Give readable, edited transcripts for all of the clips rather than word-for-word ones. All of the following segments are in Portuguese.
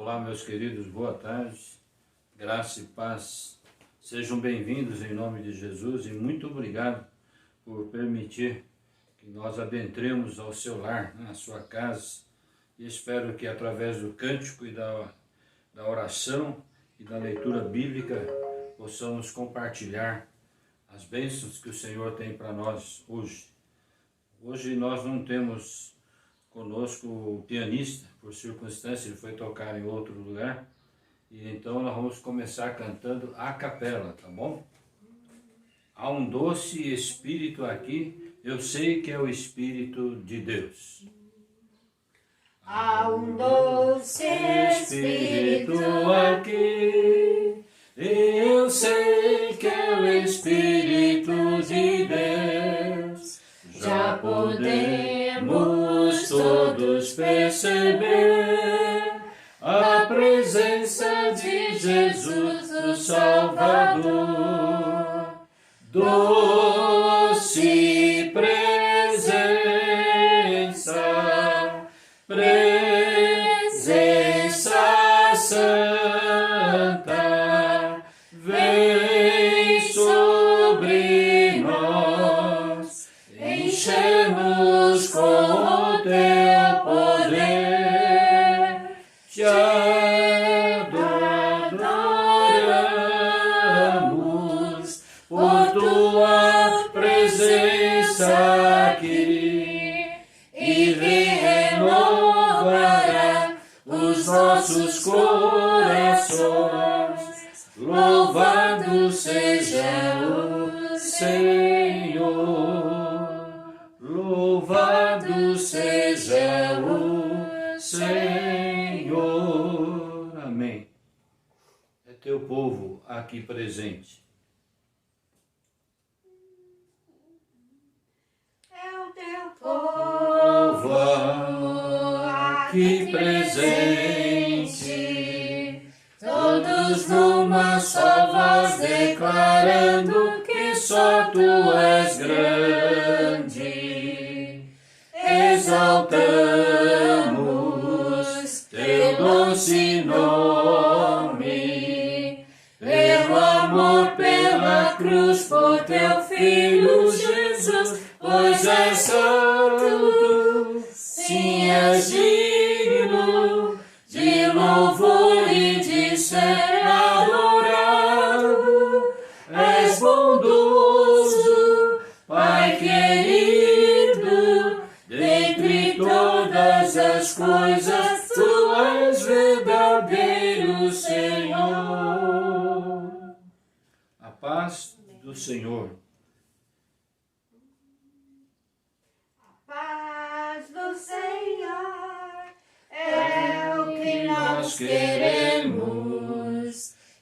Olá, meus queridos, boa tarde, graça e paz. Sejam bem-vindos em nome de Jesus e muito obrigado por permitir que nós adentremos ao seu lar, à sua casa. E espero que através do cântico e da oração e da leitura bíblica possamos compartilhar as bênçãos que o Senhor tem para nós hoje. Hoje nós não temos conosco o pianista, por circunstância ele foi tocar em outro lugar, e então nós vamos começar cantando a capela, tá bom? Há um doce Espírito aqui, eu sei que é o Espírito de Deus. Há um doce Espírito aqui, eu sei que é o Espírito de Deus. Já podemos todos perceber a presença de Jesus, o Salvador. Doce presença, presença santa, vem sobre nós, enche-nos com o teu poder, te adoramos por tua presença aqui e renovará os nossos corações. Louvado seja o Senhor, louvado seja o Senhor. Amém. É teu povo aqui presente. É o teu povo aqui presente, todos numa só voz declarando que só tu és grande. Exaltamos teu doce nome, pelo amor, pela cruz, por teu Filho Jesus, pois és santo, sim és digno de louvor e de ser adorado. És bondoso, Pai querido, dentre todas as coisas, tu és verdadeiro Senhor. A paz do Senhor. Paz do Senhor é o que nós queremos.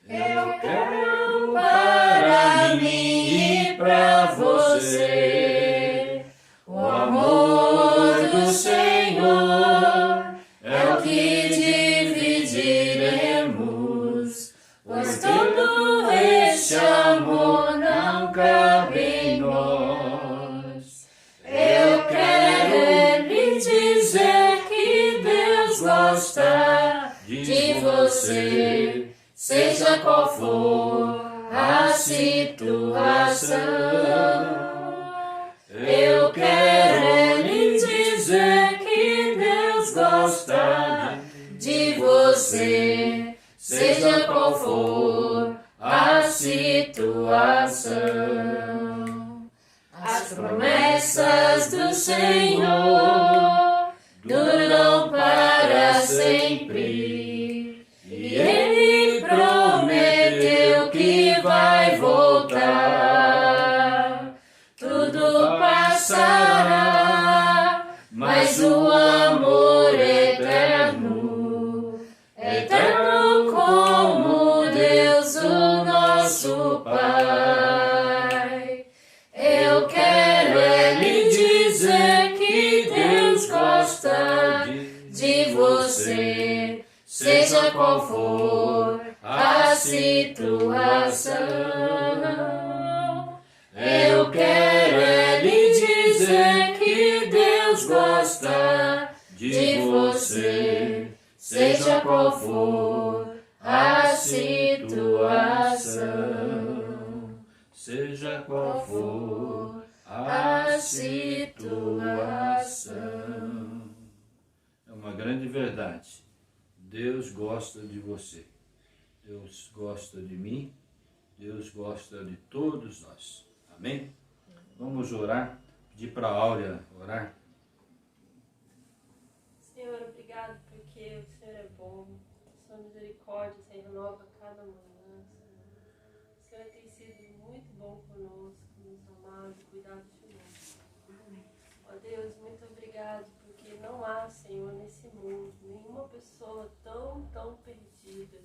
Eu quero para mim e para você. O amor do Senhor é o que dividiremos, pois todo este amor não cabe em nós. Eu quero lhe dizer que Deus gosta de você, seja qual for a situação. Eu quero lhe dizer que Deus gosta de você, seja qual for a situação. As promessas do Senhor duram para sempre, e Ele prometeu que vai voltar. Tudo passará, mas o amor eterno, eterno como Deus, o nosso Pai. Eu quero lhe dizer que Deus gosta de você, seja qual for a situação. Eu quero lhe dizer que Deus gosta de você, seja qual for a situação, seja qual for a situação. É uma grande verdade. Deus gosta de você. Deus gosta de mim. Deus gosta de todos nós. Amém? Vamos orar. Pedir para a Áurea orar. Senhor, obrigado porque o Senhor é bom. Sua misericórdia se renova a cada manhã, Senhor. O Senhor tem sido muito bom conosco, nos amado, cuidado de nós. Ó Deus, muito obrigado porque não há, Senhor, nesse mundo nenhuma pessoa tão perdida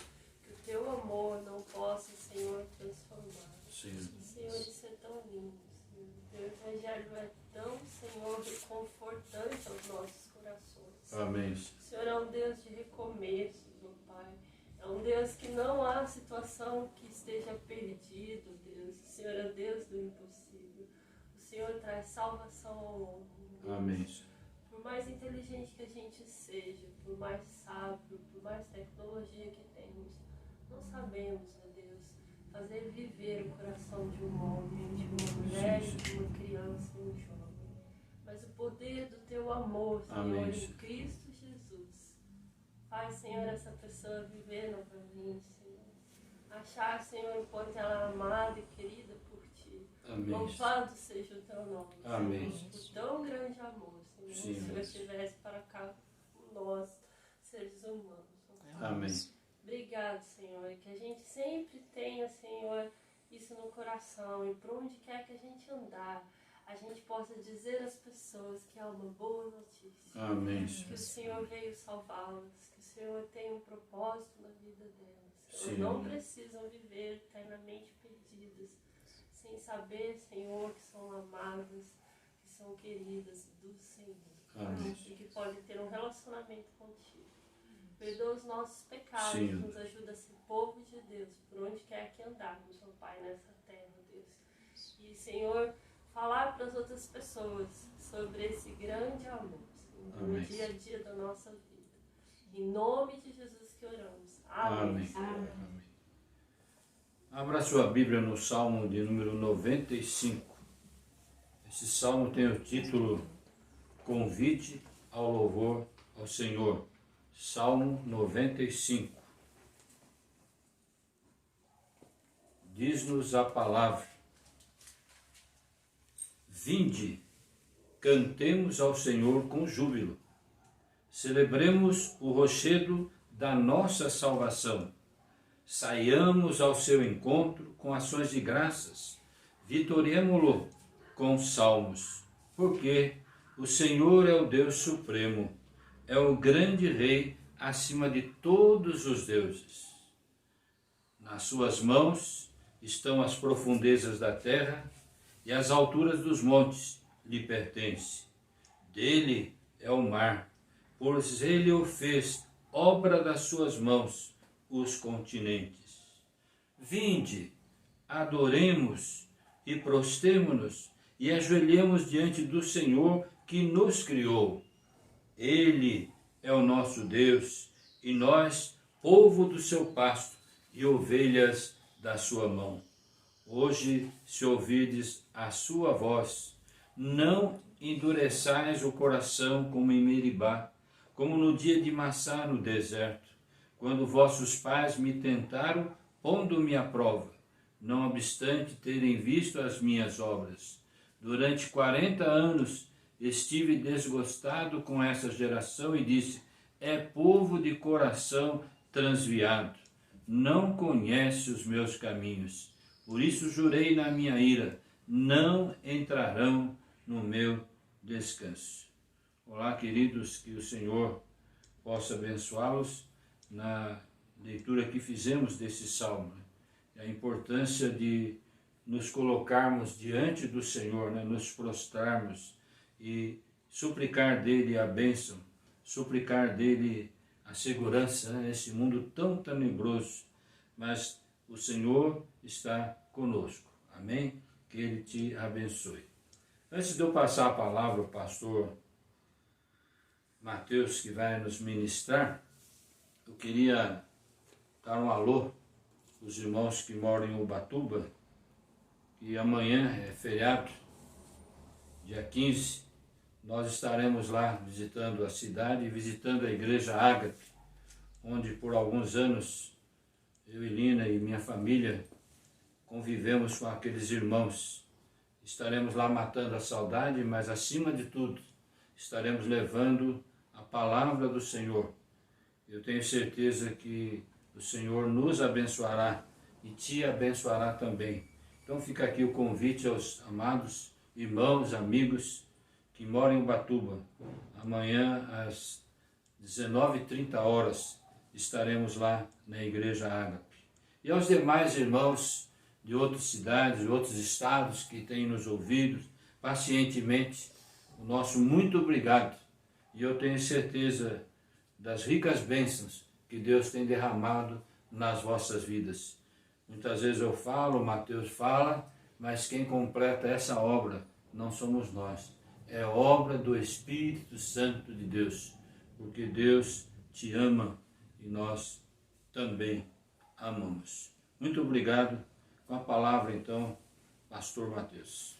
que o teu amor não possa, Senhor, transformar. Sim. Senhor, isso é tão lindo, Senhor. O teu evangelho é tão, Senhor, reconfortante aos nossos corações. Amém. O Senhor é um Deus de recomeços, meu Pai. É um Deus que não há situação que esteja perdido, Deus. O Senhor é o Deus do impossível. O Senhor traz salvação ao mundo. Amém. Por mais inteligente que a gente seja, por mais sábio, por mais tecnologia que temos, não sabemos, ó Deus, fazer viver o coração de um homem, de uma mulher, de uma criança e um jovem. Mas o poder do teu amor, Senhor, Amém. em Cristo Jesus, faz, Senhor, essa pessoa viver novamente, Senhor. Achar, Senhor, o quanto ela é amada e querida por Ti. Amém. Louvado seja o Teu nome, Amém. Senhor, por tão grande amor, Senhor. Sim, Se o Senhor Deus. tivesse para cá por nós, seres humanos. ó Pai. Amém. Obrigado, Senhor, que a gente sempre tenha, Senhor, isso no coração e por onde quer que a gente andar, a gente possa dizer às pessoas que há uma boa notícia. Amém. Que o Senhor veio salvá-las, que o Senhor tem um propósito na vida delas. Elas Sim. não precisam viver eternamente perdidas, sem saber, Senhor, que são amadas, que são queridas do Senhor. Amém. E que podem ter um relacionamento contigo. Perdoa os nossos pecados, Sim. nos ajuda a ser povo de Deus, por onde quer que andarmos, ó Pai, nessa terra, Deus. E, Senhor, falar para as outras pessoas sobre esse grande amor, Senhor, Amém. no dia a dia da nossa vida. Em nome de Jesus que oramos. Amém. Amém. Senhor. Amém. Abra sua Bíblia no Salmo de número 95. Esse salmo tem o título Convite ao Louvor ao Senhor. Salmo 95. Diz-nos a palavra: Vinde, cantemos ao Senhor com júbilo. Celebremos o rochedo da nossa salvação. Saiamos ao seu encontro com ações de graças. Vitoriemo-lo com salmos, porque o Senhor é o Deus supremo, é o grande Rei acima de todos os deuses. Nas suas mãos estão as profundezas da terra e as alturas dos montes lhe pertencem. Dele é o mar, pois ele o fez, obra das suas mãos, os continentes. Vinde, adoremos e prostemo-nos e ajoelhemos diante do Senhor que nos criou. Ele é o nosso Deus e nós, povo do seu pasto e ovelhas da sua mão. Hoje, se ouvides a sua voz, não endureçais o coração como em Meribá, como no dia de Massá no deserto, quando vossos pais me tentaram, pondo-me à prova, não obstante terem visto as minhas obras. Durante 40 anos estive desgostado com essa geração e disse: é povo de coração transviado, não conhece os meus caminhos. Por isso jurei na minha ira, não entrarão no meu descanso. Olá, queridos, que o Senhor possa abençoá-los na leitura que fizemos desse salmo. A importância de nos colocarmos diante do Senhor, nos prostrarmos e suplicar dele a bênção, suplicar dele a segurança nesse mundo tão tenebroso. Mas o Senhor está conosco. Amém? Que ele te abençoe. Antes de eu passar a palavra ao pastor Mateus, que vai nos ministrar, queria dar um alô para os irmãos que moram em Ubatuba, e amanhã é feriado, dia 15, nós estaremos lá visitando a cidade e visitando a igreja Ágape, onde por alguns anos eu e Lina e minha família convivemos com aqueles irmãos. Estaremos lá matando a saudade, mas acima de tudo, estaremos levando a palavra do Senhor. Eu tenho certeza que o Senhor nos abençoará e te abençoará também. Então fica aqui o convite aos amados irmãos, amigos que moram em Ubatuba. Amanhã às 19h30 estaremos lá na igreja Ágape. E aos demais irmãos de outras cidades, de outros estados que têm nos ouvido pacientemente, o nosso muito obrigado. E eu tenho certeza das ricas bênçãos que Deus tem derramado nas vossas vidas. Muitas vezes eu falo, Mateus fala, mas quem completa essa obra não somos nós. É obra do Espírito Santo de Deus, porque Deus te ama e nós também amamos. Muito obrigado. Com a palavra, então, Pastor Mateus.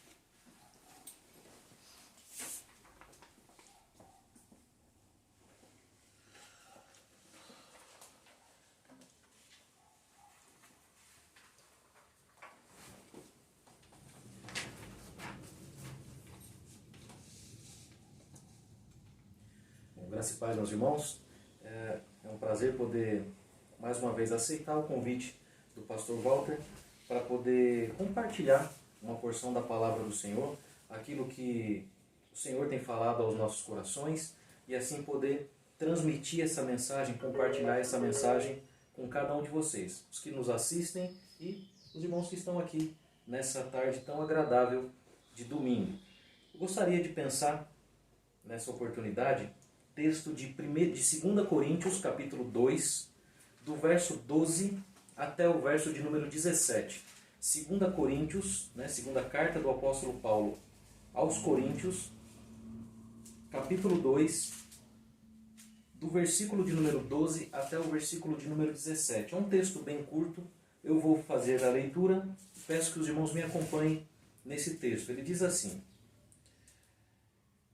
Bom, graça e paz, meus irmãos. É um prazer poder, mais uma vez, aceitar o convite do pastor Walter para poder compartilhar uma porção da palavra do Senhor, aquilo que o Senhor tem falado aos nossos corações, e assim poder transmitir essa mensagem, compartilhar essa mensagem com cada um de vocês, os que nos assistem e os irmãos que estão aqui nessa tarde tão agradável de domingo. Eu gostaria de pensar nessa oportunidade texto de 2 Coríntios, capítulo 2, do verso 12 até o verso de número 17. 2 Coríntios, segunda carta do apóstolo Paulo aos Coríntios, capítulo 2, do versículo de número 12 até o versículo de número 17. É um texto bem curto, eu vou fazer a leitura e peço que os irmãos me acompanhem nesse texto. Ele diz assim: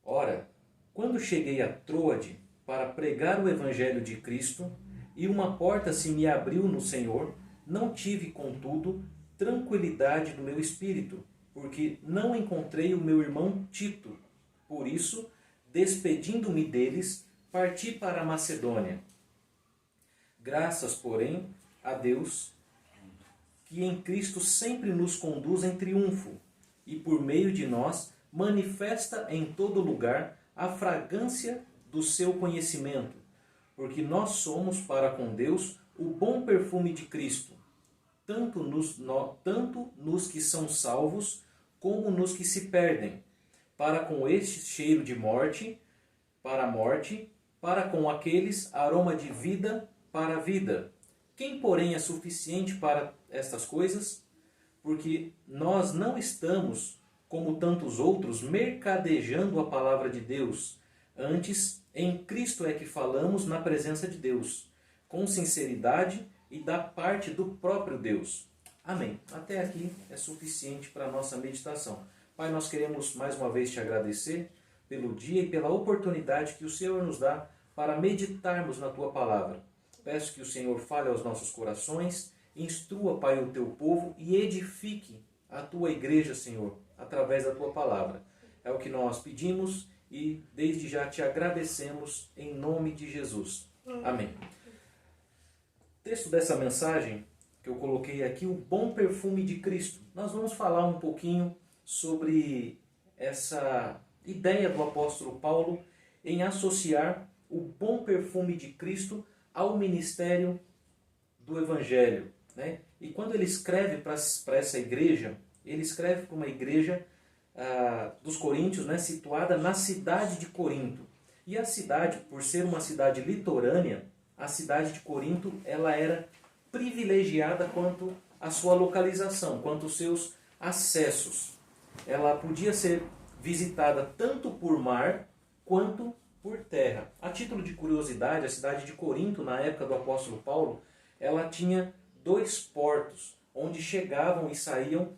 Ora, quando cheguei a Troade para pregar o evangelho de Cristo, e uma porta se me abriu no Senhor, não tive, contudo, tranquilidade no meu espírito, porque não encontrei o meu irmão Tito. Por isso, despedindo-me deles, parti para a Macedônia. Graças, porém, a Deus, que em Cristo sempre nos conduz em triunfo, e por meio de nós manifesta em todo lugar a fragrância do seu conhecimento, porque nós somos para com Deus o bom perfume de Cristo, tanto nos que são salvos, como nos que se perdem. Para com este cheiro de morte, para a morte, para com aqueles aroma de vida para a vida. Quem, porém, é suficiente para estas coisas? Porque nós não estamos, como tantos outros, mercadejando a palavra de Deus. Antes, em Cristo é que falamos na presença de Deus, com sinceridade e da parte do próprio Deus. Amém. Até aqui é suficiente para a nossa meditação. Pai, nós queremos mais uma vez te agradecer pelo dia e pela oportunidade que o Senhor nos dá para meditarmos na tua palavra. Peço que o Senhor fale aos nossos corações, instrua, Pai, o teu povo e edifique a tua igreja, Senhor, através da tua palavra. É o que nós pedimos e desde já te agradecemos em nome de Jesus. Amém. O texto dessa mensagem que eu coloquei aqui, o bom perfume de Cristo. Nós vamos falar um pouquinho sobre essa ideia do apóstolo Paulo em associar o bom perfume de Cristo ao ministério do Evangelho. E quando ele escreve para essa igreja, ele escreve para uma igreja dos Coríntios, situada na cidade de Corinto. E a cidade, por ser uma cidade litorânea, a cidade de Corinto ela era privilegiada quanto à sua localização, quanto aos seus acessos. Ela podia ser visitada tanto por mar quanto por terra. A título de curiosidade, a cidade de Corinto, na época do apóstolo Paulo, ela tinha 2 portos, onde chegavam e saíam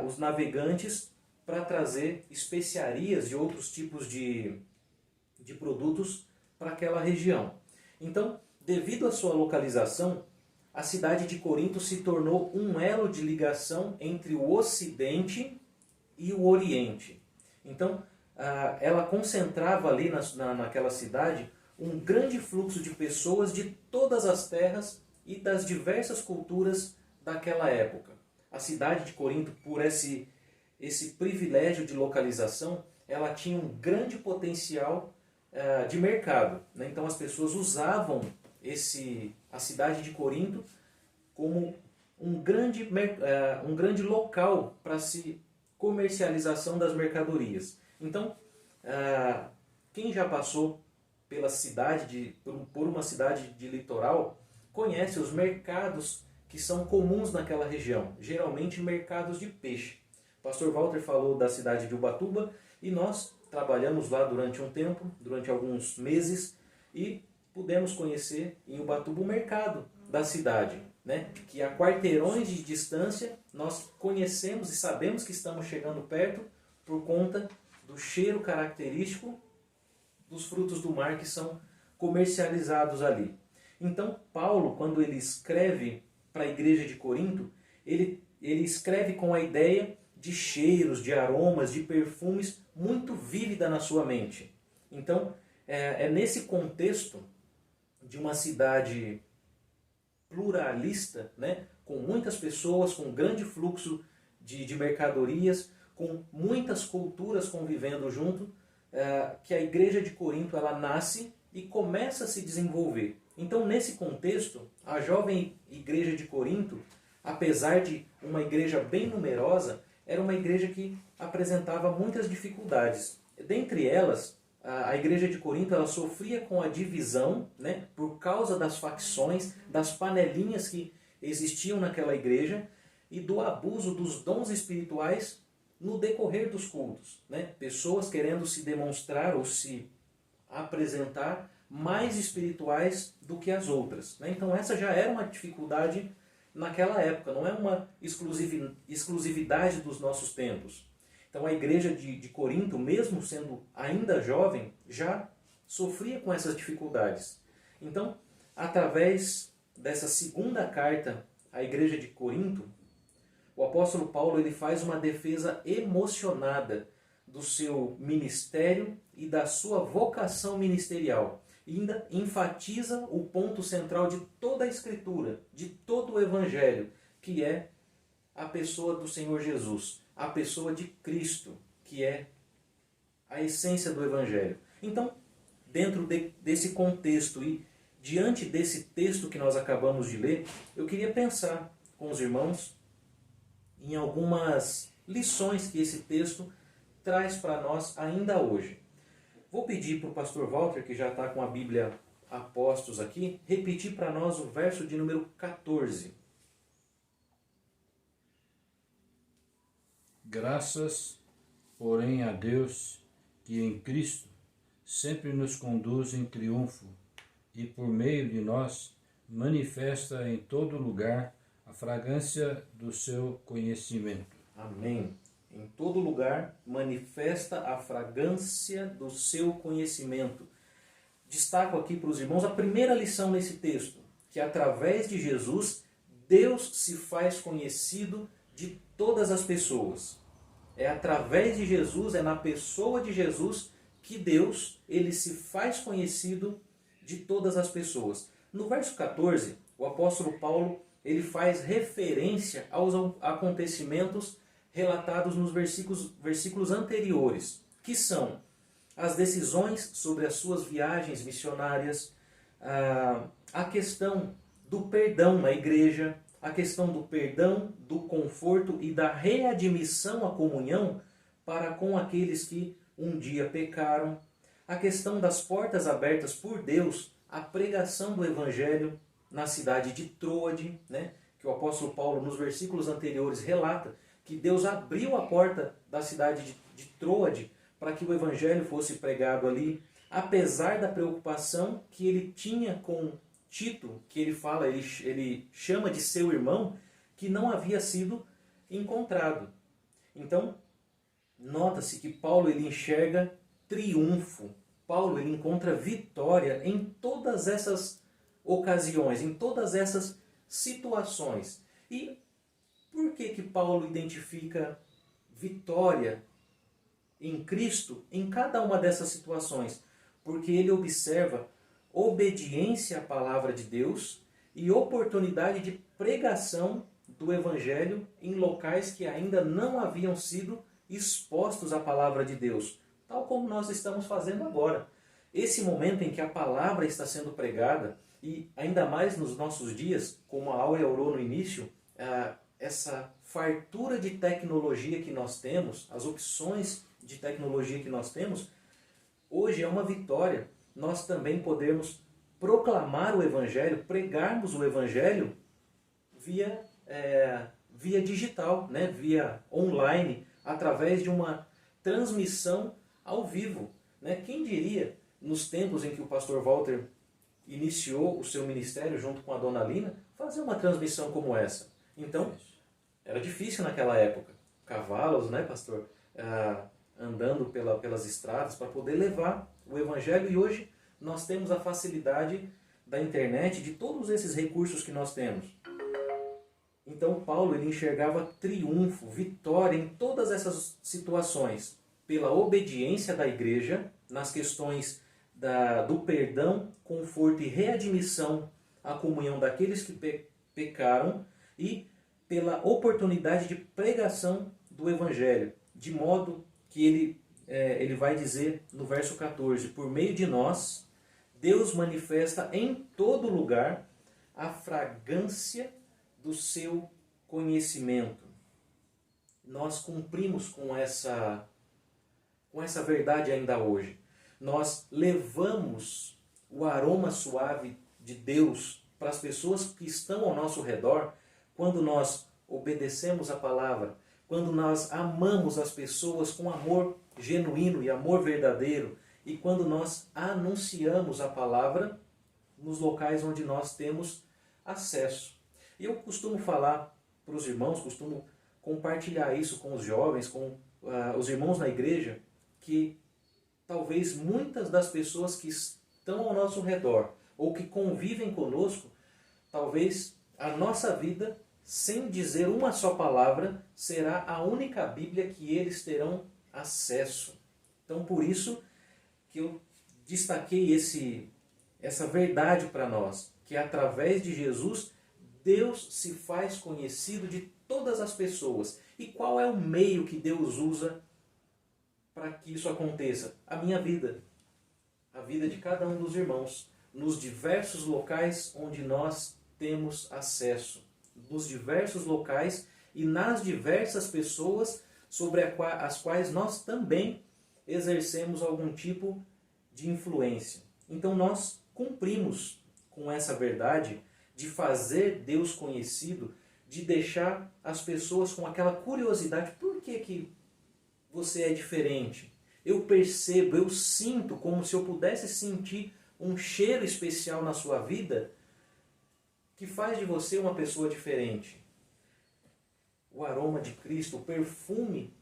os navegantes para trazer especiarias e outros tipos de produtos para aquela região. Então, devido à sua localização, a cidade de Corinto se tornou um elo de ligação entre o Ocidente e o Oriente. Então, ela concentrava ali naquela cidade um grande fluxo de pessoas de todas as terras e das diversas culturas daquela época. A cidade de Corinto, por esse privilégio de localização, ela tinha um grande potencial de mercado, né? Então as pessoas usavam a cidade de Corinto como um grande local para comercialização das mercadorias. Então, quem já passou pela cidade por uma cidade de litoral conhece os mercados que são comuns naquela região, geralmente mercados de peixe. O pastor Walter falou da cidade de Ubatuba e nós trabalhamos lá durante um tempo, durante alguns meses, e pudemos conhecer em Ubatuba o mercado da cidade, né? Que a quarteirões de distância nós conhecemos e sabemos que estamos chegando perto por conta do cheiro característico dos frutos do mar que são comercializados ali. Então, Paulo, quando ele escreve para a igreja de Corinto, ele escreve com a ideia de cheiros, de aromas, de perfumes muito vívida na sua mente. Então, é nesse contexto de uma cidade pluralista, né, com muitas pessoas, com um grande fluxo de mercadorias, com muitas culturas convivendo junto, que a igreja de Corinto ela nasce e começa a se desenvolver. Então, nesse contexto, a jovem igreja de Corinto, apesar de uma igreja bem numerosa, era uma igreja que apresentava muitas dificuldades. Dentre elas, a igreja de Corinto ela sofria com a divisão, né, por causa das facções, das panelinhas que existiam naquela igreja e do abuso dos dons espirituais no decorrer dos cultos, né? Pessoas querendo se demonstrar ou se apresentar mais espirituais do que as outras, né? Então essa já era uma dificuldade naquela época, não é uma exclusividade dos nossos tempos. Então a igreja de Corinto, mesmo sendo ainda jovem, já sofria com essas dificuldades. Então, através dessa segunda carta à igreja de Corinto, o apóstolo Paulo ele faz uma defesa emocionada do seu ministério e da sua vocação ministerial. E ainda enfatiza o ponto central de toda a Escritura, de todo o Evangelho, que é a pessoa do Senhor Jesus, a pessoa de Cristo, que é a essência do Evangelho. Então, dentro desse contexto e diante desse texto que nós acabamos de ler, eu queria pensar com os irmãos em algumas lições que esse texto traz para nós ainda hoje. Vou pedir para o pastor Walter, que já está com a Bíblia a postos aqui, repetir para nós o verso de número 14. Graças, porém, a Deus, que em Cristo sempre nos conduz em triunfo e por meio de nós manifesta em todo lugar a fragrância do seu conhecimento. Amém. Em todo lugar manifesta a fragrância do seu conhecimento. Destaco aqui para os irmãos a primeira lição nesse texto, que através de Jesus, Deus se faz conhecido de todas as pessoas. É através de Jesus, é na pessoa de Jesus, que Deus ele se faz conhecido de todas as pessoas. No verso 14, o apóstolo Paulo ele faz referência aos acontecimentos relatados nos versículos anteriores, que são as decisões sobre as suas viagens missionárias, a questão do perdão na igreja, a questão do perdão, do conforto e da readmissão à comunhão para com aqueles que um dia pecaram, a questão das portas abertas por Deus, a pregação do Evangelho na cidade de Troade, né, que o apóstolo Paulo nos versículos anteriores relata que Deus abriu a porta da cidade de Troade para que o Evangelho fosse pregado ali, apesar da preocupação que ele tinha com Tito, que ele fala, ele chama de seu irmão, que não havia sido encontrado. Então, nota-se que Paulo ele enxerga triunfo. Paulo ele encontra vitória em todas essas ocasiões, em todas essas situações. E por que Paulo identifica vitória em Cristo em cada uma dessas situações? Porque ele observa obediência à palavra de Deus e oportunidade de pregação do Evangelho em locais que ainda não haviam sido expostos à palavra de Deus, tal como nós estamos fazendo agora. Esse momento em que a palavra está sendo pregada, e ainda mais nos nossos dias, como a Áurea orou no início, essa fartura de tecnologia que nós temos, as opções de tecnologia que nós temos, hoje é uma vitória nós também podemos proclamar o Evangelho, pregarmos o Evangelho via digital, né? Via online, através de uma transmissão ao vivo. Né? Quem diria, nos tempos em que o pastor Walter iniciou o seu ministério junto com a dona Lina, fazer uma transmissão como essa? Então, era difícil naquela época. Cavalos, né, pastor? Andando pelas estradas para poder levar o Evangelho, e hoje nós temos a facilidade da internet, de todos esses recursos que nós temos. Então Paulo ele enxergava triunfo, vitória em todas essas situações, pela obediência da igreja nas questões do perdão, conforto e readmissão à comunhão daqueles que pecaram, e pela oportunidade de pregação do Evangelho, de modo que ele vai dizer no verso 14, por meio de nós, Deus manifesta em todo lugar a fragrância do seu conhecimento. Nós cumprimos com essa verdade ainda hoje. Nós levamos o aroma suave de Deus para as pessoas que estão ao nosso redor quando nós obedecemos a palavra, quando nós amamos as pessoas com amor genuíno e amor verdadeiro, e quando nós anunciamos a palavra nos locais onde nós temos acesso. E eu costumo falar para os irmãos, costumo compartilhar isso com os jovens, com os irmãos na igreja, que talvez muitas das pessoas que estão ao nosso redor ou que convivem conosco, talvez a nossa vida, sem dizer uma só palavra, será a única Bíblia que eles terão acesso. Então, por isso que eu destaquei essa verdade para nós, que através de Jesus, Deus se faz conhecido de todas as pessoas. E qual é o meio que Deus usa para que isso aconteça? A minha vida, a vida de cada um dos irmãos, nos diversos locais onde nós temos acesso, nos diversos locais e nas diversas pessoas sobre as quais nós também exercemos algum tipo de influência. Então nós cumprimos com essa verdade de fazer Deus conhecido, de deixar as pessoas com aquela curiosidade. Por que você é diferente? Eu percebo, eu sinto como se eu pudesse sentir um cheiro especial na sua vida que faz de você uma pessoa diferente. O aroma de Cristo, o perfume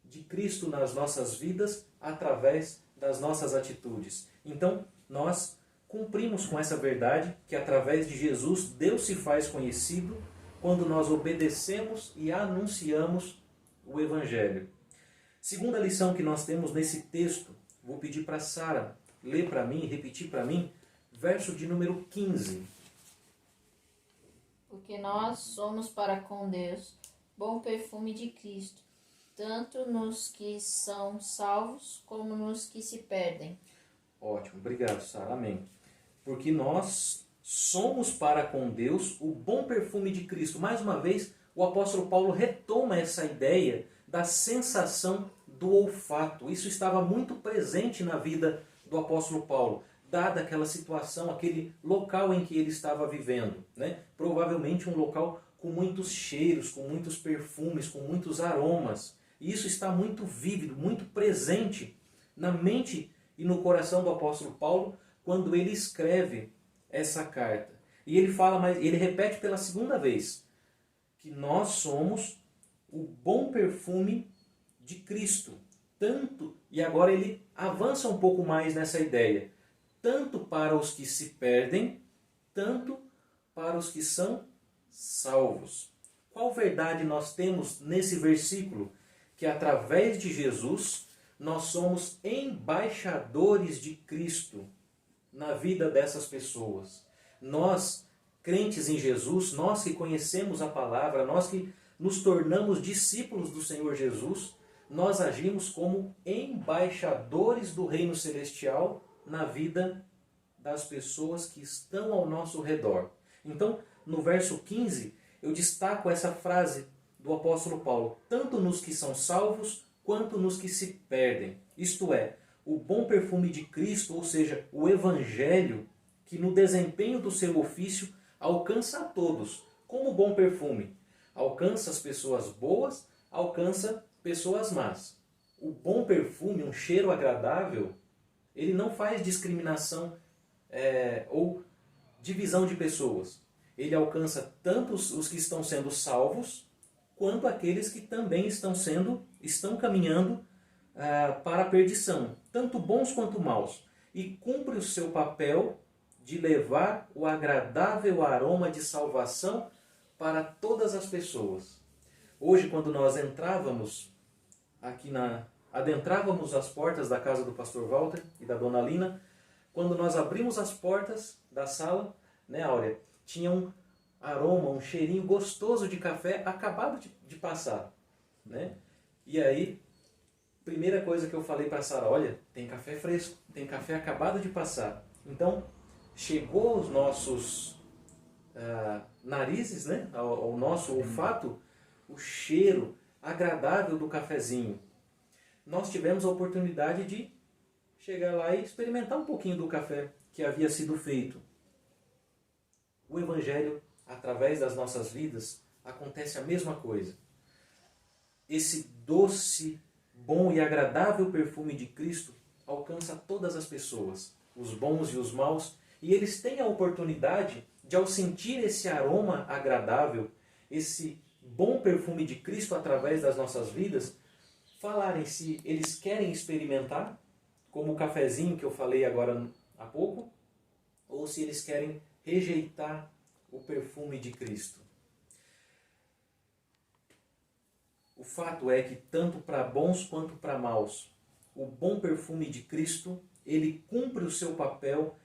de Cristo nas nossas vidas através das nossas atitudes. Então, nós cumprimos com essa verdade que através de Jesus Deus se faz conhecido quando nós obedecemos e anunciamos o Evangelho. Segunda lição que nós temos nesse texto, vou pedir para Sara ler para mim, repetir para mim, verso de número 15. Porque nós somos para com Deus bom perfume de Cristo, tanto nos que são salvos como nos que se perdem. Ótimo, obrigado, Sara, amém. Porque nós somos para com Deus o bom perfume de Cristo. Mais uma vez, o apóstolo Paulo retoma essa ideia da sensação do olfato. Isso estava muito presente na vida do apóstolo Paulo, dada aquela situação, aquele local em que ele estava vivendo, né? Provavelmente um local com muitos cheiros, com muitos perfumes, com muitos aromas. E isso está muito vívido, muito presente na mente e no coração do apóstolo Paulo quando ele escreve essa carta. E ele fala, mas ele repete pela segunda vez que nós somos o bom perfume de Cristo. Tanto, e agora ele avança um pouco mais nessa ideia, tanto para os que se perdem, tanto para os que são salvos. Qual verdade nós temos nesse versículo? Que através de Jesus nós somos embaixadores de Cristo na vida dessas pessoas. Nós, crentes em Jesus, nós que conhecemos a palavra, nós que nos tornamos discípulos do Senhor Jesus, nós agimos como embaixadores do reino celestial na vida das pessoas que estão ao nosso redor. Então, no verso 15, eu destaco essa frase do apóstolo Paulo, tanto nos que são salvos, quanto nos que se perdem. Isto é, o bom perfume de Cristo, ou seja, o Evangelho, que no desempenho do seu ofício alcança a todos, como bom perfume. Alcança as pessoas boas, alcança pessoas más. O bom perfume, um cheiro agradável, ele não faz discriminação ou divisão de pessoas. Ele alcança tanto os que estão sendo salvos, quanto aqueles que também estão caminhando para a perdição, tanto bons quanto maus, e cumpre o seu papel de levar o agradável aroma de salvação para todas as pessoas. Hoje, quando nós entrávamos adentravamos as portas da casa do pastor Walter e da dona Lina, quando nós abrimos as portas da sala, né, Áurea, tinha um aroma, um cheirinho gostoso de café acabado de passar, né? E aí, primeira coisa que eu falei para a Sara, olha, tem café fresco, tem café acabado de passar. Então, chegou aos nossos narizes, né, ao nosso olfato, o cheiro agradável do cafezinho. Nós tivemos a oportunidade de chegar lá e experimentar um pouquinho do café que havia sido feito. O Evangelho, através das nossas vidas, acontece a mesma coisa. Esse doce, bom e agradável perfume de Cristo alcança todas as pessoas, os bons e os maus, e eles têm a oportunidade de, ao sentir esse aroma agradável, esse bom perfume de Cristo através das nossas vidas, falarem se eles querem experimentar, como o cafezinho que eu falei agora há pouco, ou se eles querem rejeitar o perfume de Cristo. O fato é que tanto para bons quanto para maus, o bom perfume de Cristo, ele cumpre o seu papel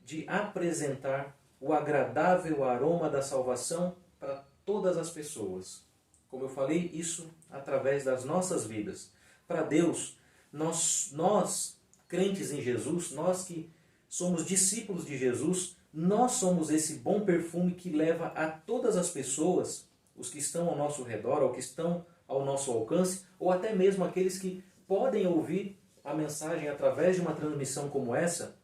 de apresentar o agradável aroma da salvação para todas as pessoas. Como eu falei, isso através das nossas vidas. Para Deus, nós crentes em Jesus, nós que somos discípulos de Jesus, nós somos esse bom perfume que leva a todas as pessoas, os que estão ao nosso redor, ou que estão ao nosso alcance, ou até mesmo aqueles que podem ouvir a mensagem através de uma transmissão como essa.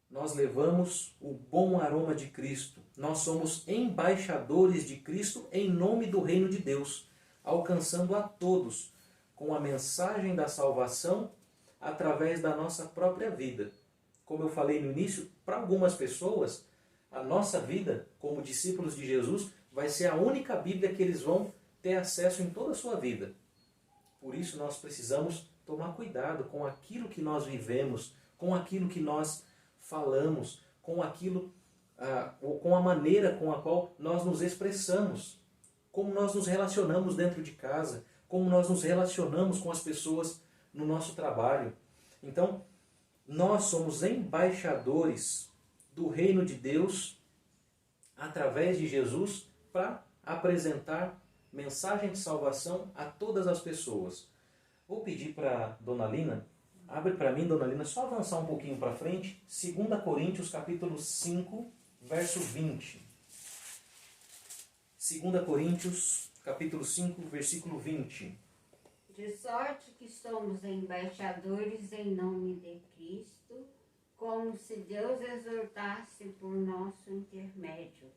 Nós levamos o bom aroma de Cristo. Nós somos embaixadores de Cristo em nome do reino de Deus, alcançando a todos com a mensagem da salvação através da nossa própria vida. Como eu falei no início, para algumas pessoas, a nossa vida como discípulos de Jesus vai ser a única Bíblia que eles vão ter acesso em toda a sua vida. Por isso nós precisamos tomar cuidado com aquilo que nós vivemos, com aquilo que nós falamos, com aquilo, com a maneira com a qual nós nos expressamos, como nós nos relacionamos dentro de casa, como nós nos relacionamos com as pessoas no nosso trabalho. Então, nós somos embaixadores do reino de Deus através de Jesus para apresentar mensagem de salvação a todas as pessoas. Vou pedir para Dona Lina, abre para mim, Dona Lina, só avançar um pouquinho para frente, 2 Coríntios capítulo 5, verso 20. 2 Coríntios capítulo 5, versículo 20. De sorte que somos embaixadores em nome de Cristo, como se Deus exortasse por nosso intermédio.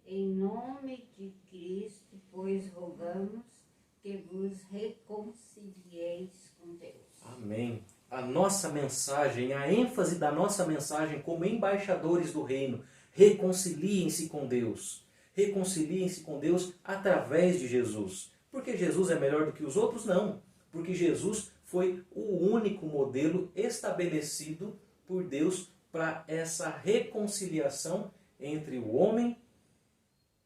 Em nome de Cristo, pois rogamos que vos reconcilieis com Deus. Amém. A nossa mensagem, a ênfase da nossa mensagem como embaixadores do reino, reconciliem-se com Deus. Reconciliem-se com Deus através de Jesus. Porque Jesus é melhor do que os outros? Não. Porque Jesus foi o único modelo estabelecido por Deus para essa reconciliação entre o homem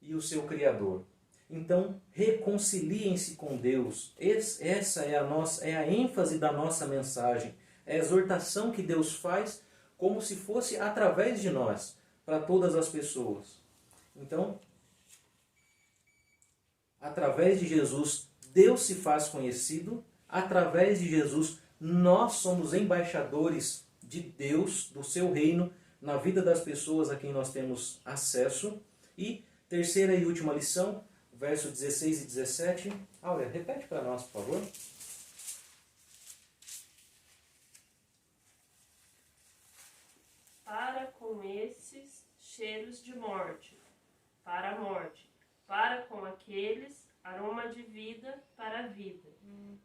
e o seu Criador. Então, reconciliem-se com Deus. Essa é a ênfase da nossa mensagem. É a exortação que Deus faz como se fosse através de nós, para todas as pessoas. Então, através de Jesus, Deus se faz conhecido. Através de Jesus, nós somos embaixadores de Deus, do seu reino, na vida das pessoas a quem nós temos acesso. E terceira e última lição, verso 16 e 17. Áurea, repete para nós, por favor. Para com esses cheiros de morte, para a morte, para com aqueles aroma de vida para a vida.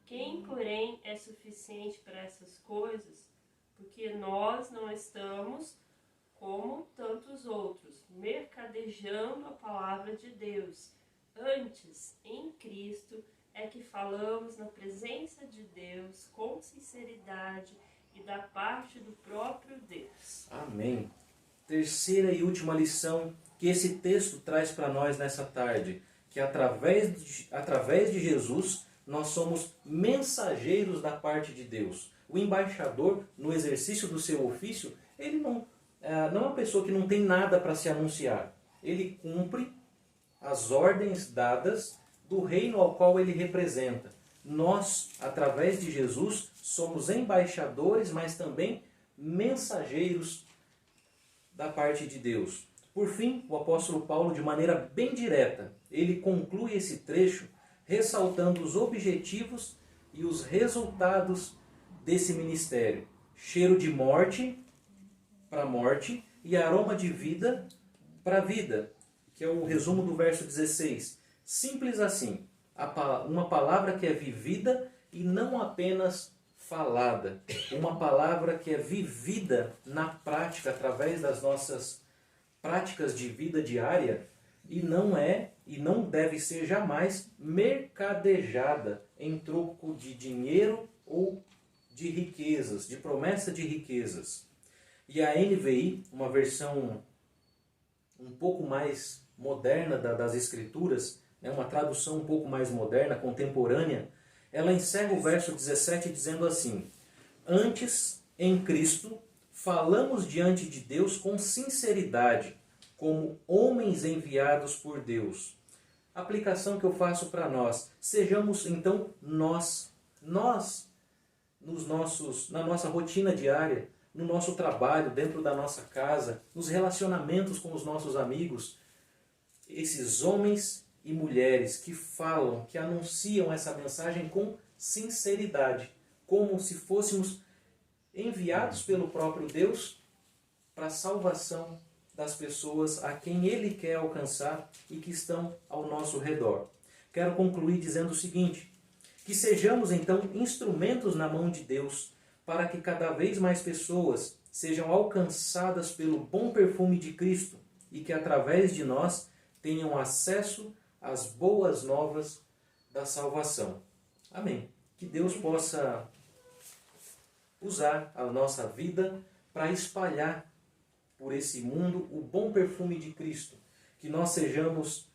Quem, porém, é suficiente para essas coisas? Porque nós não estamos, como tantos outros, mercadejando a palavra de Deus. Antes, em Cristo, é que falamos na presença de Deus, com sinceridade e da parte do próprio Deus. Amém. Terceira e última lição que esse texto traz para nós nessa tarde, que através de Jesus nós somos mensageiros da parte de Deus. O embaixador, no exercício do seu ofício, ele não é uma pessoa que não tem nada para se anunciar. Ele cumpre as ordens dadas do reino ao qual ele representa. Nós, através de Jesus, somos embaixadores, mas também mensageiros da parte de Deus. Por fim, o apóstolo Paulo, de maneira bem direta, ele conclui esse trecho ressaltando os objetivos e os resultados desse ministério. Cheiro de morte para a morte e aroma de vida para a vida, que é o resumo do verso 16. Simples assim, uma palavra que é vivida e não apenas falada. Uma palavra que é vivida na prática, através das nossas práticas de vida diária, e não deve ser jamais mercadejada em troco de dinheiro ou de riquezas, de promessa de riquezas. E a NVI, uma versão um pouco mais moderna das Escrituras, uma tradução um pouco mais moderna, contemporânea, ela encerra o verso 17 dizendo assim: antes, em Cristo, falamos diante de Deus com sinceridade, como homens enviados por Deus. A aplicação que eu faço para nós: sejamos então nós na nossa rotina diária, no nosso trabalho, dentro da nossa casa, nos relacionamentos com os nossos amigos, esses homens e mulheres que falam, que anunciam essa mensagem com sinceridade, como se fôssemos enviados pelo próprio Deus para a salvação das pessoas a quem Ele quer alcançar e que estão ao nosso redor. Quero concluir dizendo o seguinte: que sejamos então instrumentos na mão de Deus para que cada vez mais pessoas sejam alcançadas pelo bom perfume de Cristo e que através de nós tenham acesso às boas novas da salvação. Amém. Que Deus possa usar a nossa vida para espalhar por esse mundo o bom perfume de Cristo. Que nós sejamos,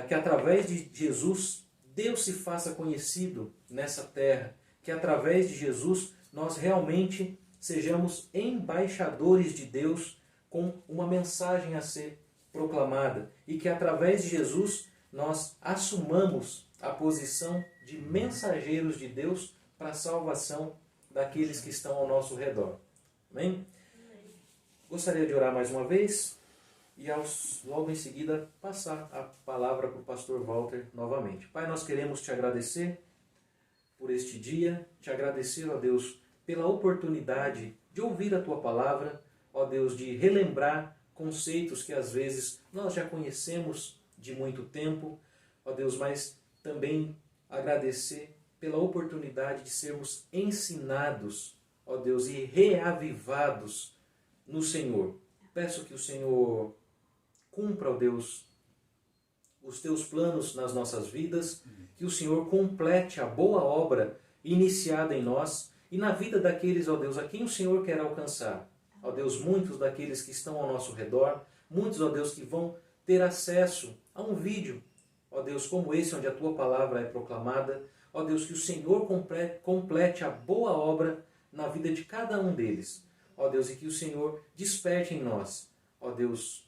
que através de Jesus, Deus se faça conhecido nessa terra. Que através de Jesus nós realmente sejamos embaixadores de Deus com uma mensagem a ser proclamada. E que através de Jesus nós assumamos a posição de mensageiros de Deus para a salvação daqueles que estão ao nosso redor. Amém? Gostaria de orar mais uma vez e logo em seguida passar a palavra para o pastor Walter novamente. Pai, nós queremos te agradecer por este dia, te agradecer, ó Deus, pela oportunidade de ouvir a tua palavra, ó Deus, de relembrar conceitos que às vezes nós já conhecemos de muito tempo, ó Deus, mas também agradecer pela oportunidade de sermos ensinados, ó Deus, e reavivados no Senhor. Peço que o Senhor cumpra, ó Deus, os teus planos nas nossas vidas, que o Senhor complete a boa obra iniciada em nós e na vida daqueles, ó Deus, a quem o Senhor quer alcançar. Ó Deus, muitos daqueles que estão ao nosso redor, muitos, ó Deus, que vão ter acesso a um vídeo, ó Deus, como esse, onde a Tua palavra é proclamada. Ó Deus, que o Senhor complete a boa obra na vida de cada um deles. Ó Deus, e que o Senhor desperte em nós, ó Deus,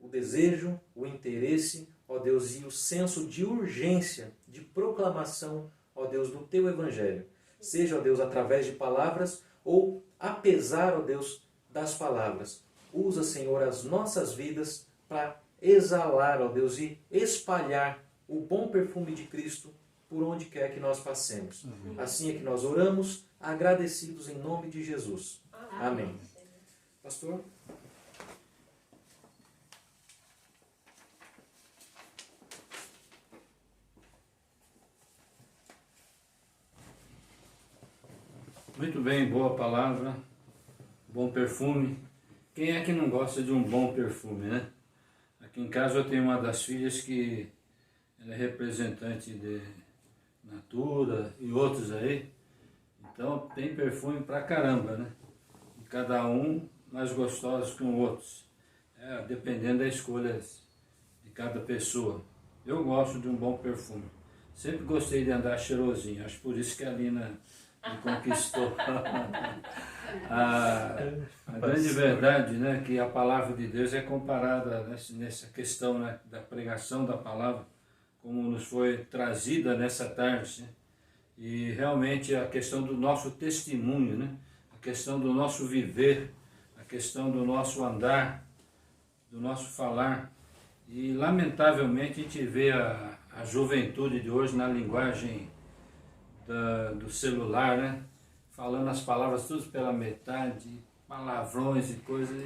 o desejo, o interesse, ó Deus, e o senso de urgência, de proclamação, ó Deus, do Teu Evangelho. Seja, ó Deus, através de palavras ou apesar, ó Deus, das palavras. Usa, Senhor, as nossas vidas para exalar, ó Deus, e espalhar o bom perfume de Cristo por onde quer que nós passemos. Assim é que nós oramos, agradecidos em nome de Jesus. Amém. Pastor? Muito bem, boa palavra, bom perfume. Quem é que não gosta de um bom perfume, né? Aqui em casa eu tenho uma das filhas que ela é representante de Natura e outros aí. Então tem perfume pra caramba, né? E cada um mais gostosos que os outros. Dependendo da escolha de cada pessoa. Eu gosto de um bom perfume. Sempre gostei de andar cheirosinho. Acho por isso que a Lina me conquistou. A grande verdade, né, que a palavra de Deus é comparada nessa questão, né, da pregação da palavra, como nos foi trazida nessa tarde, né? E realmente a questão do nosso testemunho, né, a questão do nosso viver, a questão do nosso andar, do nosso falar. E lamentavelmente a gente vê a juventude de hoje na linguagem do celular, né? Falando as palavras tudo pela metade, palavrões e coisas.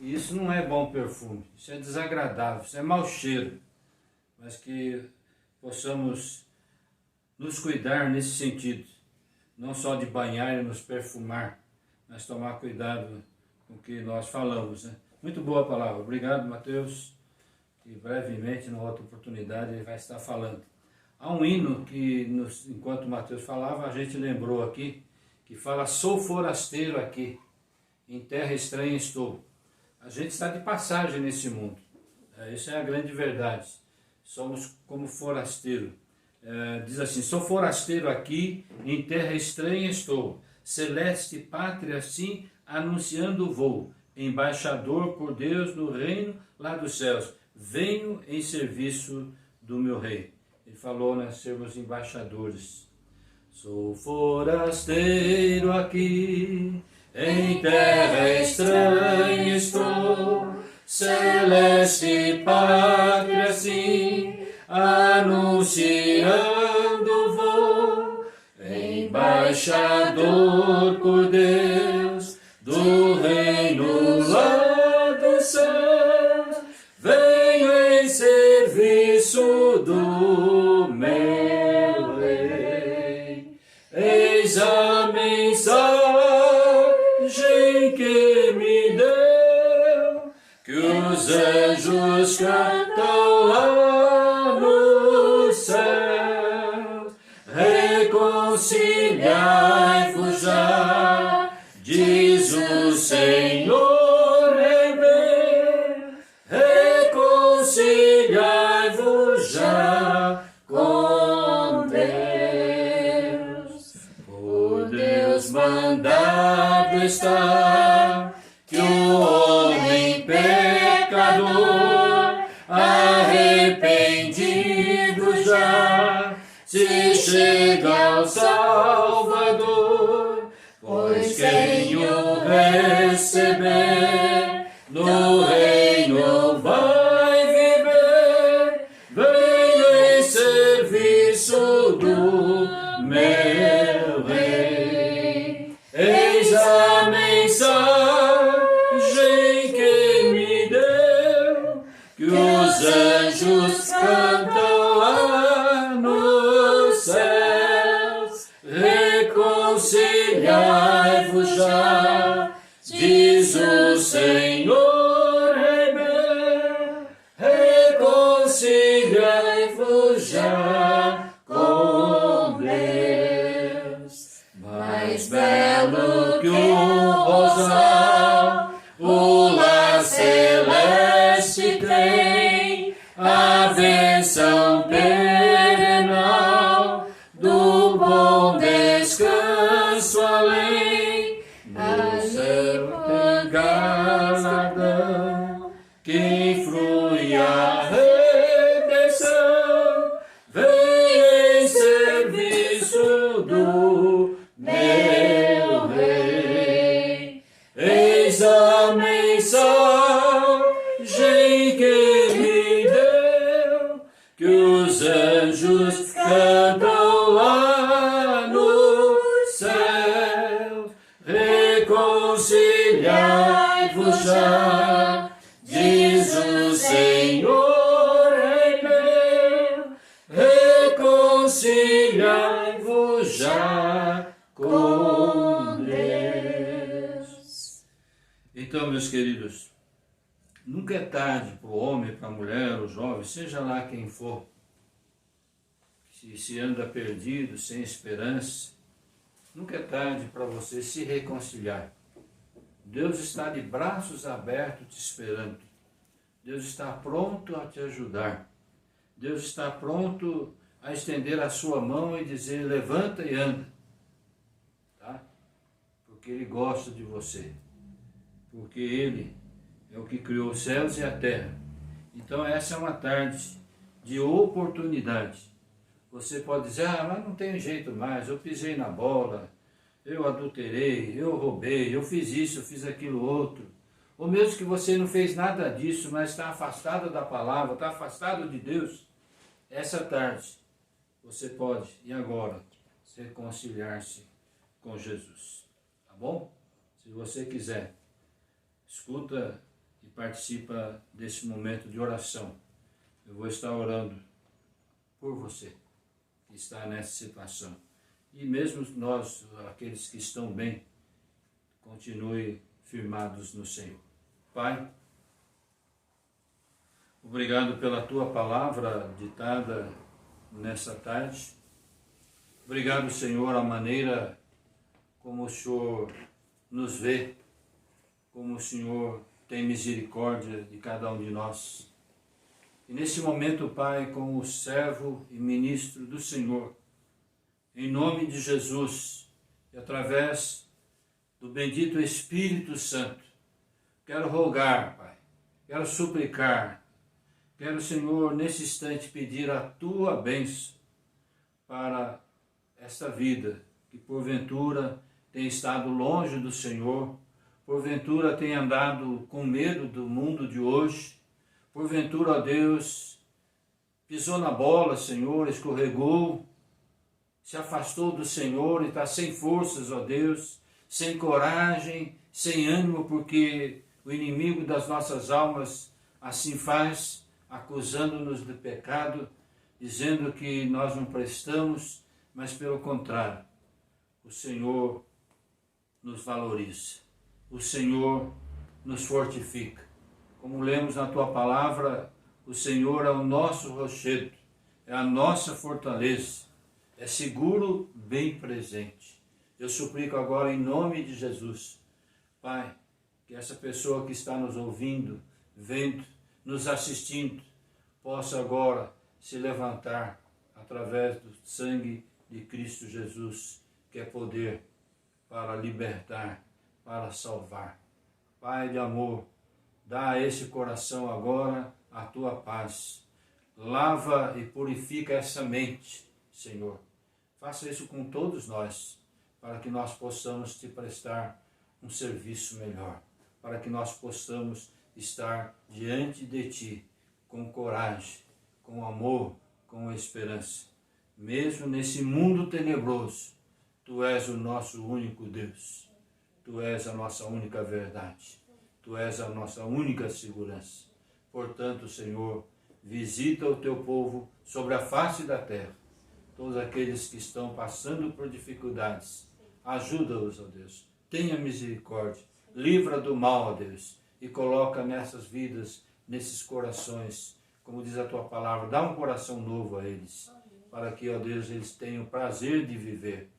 E isso não é bom perfume, isso é desagradável, isso é mau cheiro. Mas que possamos nos cuidar nesse sentido, não só de banhar e nos perfumar, mas tomar cuidado com o que nós falamos, né? Muito boa a palavra. Obrigado, Mateus. E brevemente, numa outra oportunidade, ele vai estar falando. Há um hino que, enquanto o Mateus falava, a gente lembrou aqui, que fala: sou forasteiro aqui, em terra estranha estou. A gente está de passagem nesse mundo. Essa é a grande verdade. Somos como forasteiro. Diz assim: sou forasteiro aqui, em terra estranha estou. Celeste pátria, assim, anunciando vou. Embaixador por Deus no reino lá dos céus. Venho em serviço do meu rei. Ele falou, né, sermos embaixadores. Sou forasteiro aqui, em terra estranha estou, celeste pátria sim, anunciando vou, embaixador por Deus, do reino lá dos céus, venho em serviço do meu rei. Eis a mensagem que me deu, que os anjos cantam lá no céu. Reconciliai-vos já, diz o Senhor Rei meu. Reconciliai-vos já com Deus. Por Deus mandado está que o homem pecador, arrependido já, se chega ao Salvador, pois quem o receber no reino vai viver. Venho em serviço do meu rei. Eis a mensagem que me deu, que os anjos cantam lá no Senhor, Rei meu, reconciliai-vos já com Deus. Mais belo que o rosal, o lar celeste tem, a bênção perenal do bom descanso além. No céu tem galardão que flui a redenção, vem em serviço do meu Rei. Eis a mensagem que me deu, que os anjos cantam lá no céu. Reconciliai-vos já, diz o Senhor, Rei meu, reconciliai-vos já com Deus. Então, meus queridos, nunca é tarde para o homem, para a mulher, o jovem, seja lá quem for, se anda perdido, sem esperança, nunca é tarde para você se reconciliar. Deus está de braços abertos te esperando. Deus está pronto a te ajudar. Deus está pronto a estender a sua mão e dizer, levanta e anda. Tá? Porque Ele gosta de você. Porque Ele é o que criou os céus e a terra. Então essa é uma tarde de oportunidade. Você pode dizer, mas não tem jeito mais, eu pisei na bola, eu adulterei, eu roubei, eu fiz isso, eu fiz aquilo outro. Ou mesmo que você não fez nada disso, mas está afastado da palavra, está afastado de Deus, essa tarde você pode, e agora, reconciliar-se com Jesus. Tá bom? Se você quiser, escuta e participa desse momento de oração. Eu vou estar orando por você que está nessa situação. E mesmo nós, aqueles que estão bem, continue firmados no Senhor. Pai, obrigado pela Tua palavra ditada nessa tarde. Obrigado, Senhor, a maneira como o Senhor nos vê, como o Senhor tem misericórdia de cada um de nós. E nesse momento, Pai, como servo e ministro do Senhor, em nome de Jesus, e através do bendito Espírito Santo, quero rogar, Pai, quero suplicar, quero, Senhor, nesse instante pedir a Tua bênção para esta vida que porventura tem estado longe do Senhor, porventura tem andado com medo do mundo de hoje, porventura, ó Deus, pisou na bola, Senhor, escorregou, se afastou do Senhor e está sem forças, ó Deus, sem coragem, sem ânimo, porque o inimigo das nossas almas assim faz, acusando-nos de pecado, dizendo que nós não prestamos, mas pelo contrário, o Senhor nos valoriza, o Senhor nos fortifica. Como lemos na Tua palavra, o Senhor é o nosso rochedo, é a nossa fortaleza, é seguro, bem presente. Eu suplico agora em nome de Jesus, Pai, que essa pessoa que está nos ouvindo, vendo, nos assistindo, possa agora se levantar através do sangue de Cristo Jesus, que é poder para libertar, para salvar. Pai de amor, dá a esse coração agora a Tua paz. Lava e purifica essa mente, Senhor. Faça isso com todos nós, para que nós possamos Te prestar um serviço melhor, para que nós possamos estar diante de Ti com coragem, com amor, com esperança. Mesmo nesse mundo tenebroso, Tu és o nosso único Deus. Tu és a nossa única verdade. Tu és a nossa única segurança. Portanto, Senhor, visita o Teu povo sobre a face da terra. Todos aqueles que estão passando por dificuldades, ajuda-os, ó Deus. Tenha misericórdia. Livra do mal, ó Deus. e coloca nessas vidas, nesses corações, como diz a tua palavra, dá um coração novo a eles, para que, ó Deus, eles tenham prazer de viver,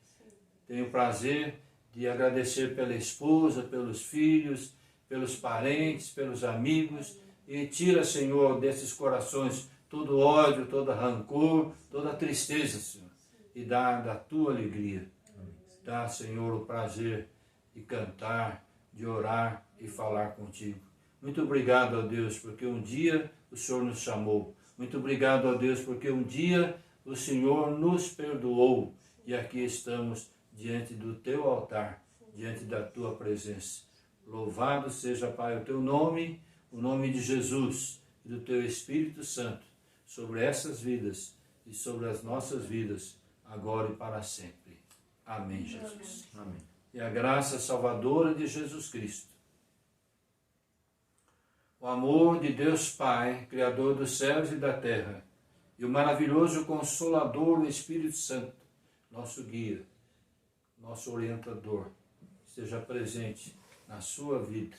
tenham prazer de agradecer pela esposa, pelos filhos, pelos parentes, pelos amigos, e tira, Senhor, desses corações todo ódio, todo rancor, toda tristeza, Senhor, e dá da tua alegria. Dá, Senhor, o prazer de cantar, de orar e falar contigo. Muito obrigado, ó Deus, porque um dia o Senhor nos chamou. Muito obrigado, ó Deus, porque um dia o Senhor nos perdoou e aqui estamos diante do teu altar, diante da tua presença. Louvado seja, Pai, o teu nome, o nome de Jesus e do teu Espírito Santo, sobre essas vidas e sobre as nossas vidas, agora e para sempre. Amém, Jesus. Amém. E a graça salvadora de Jesus Cristo, o amor de Deus Pai, Criador dos céus e da terra, e o maravilhoso Consolador, o Espírito Santo, nosso guia, nosso orientador, esteja presente na sua vida,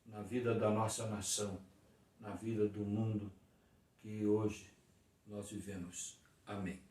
na vida da nossa nação, na vida do mundo que hoje nós vivemos. Amém.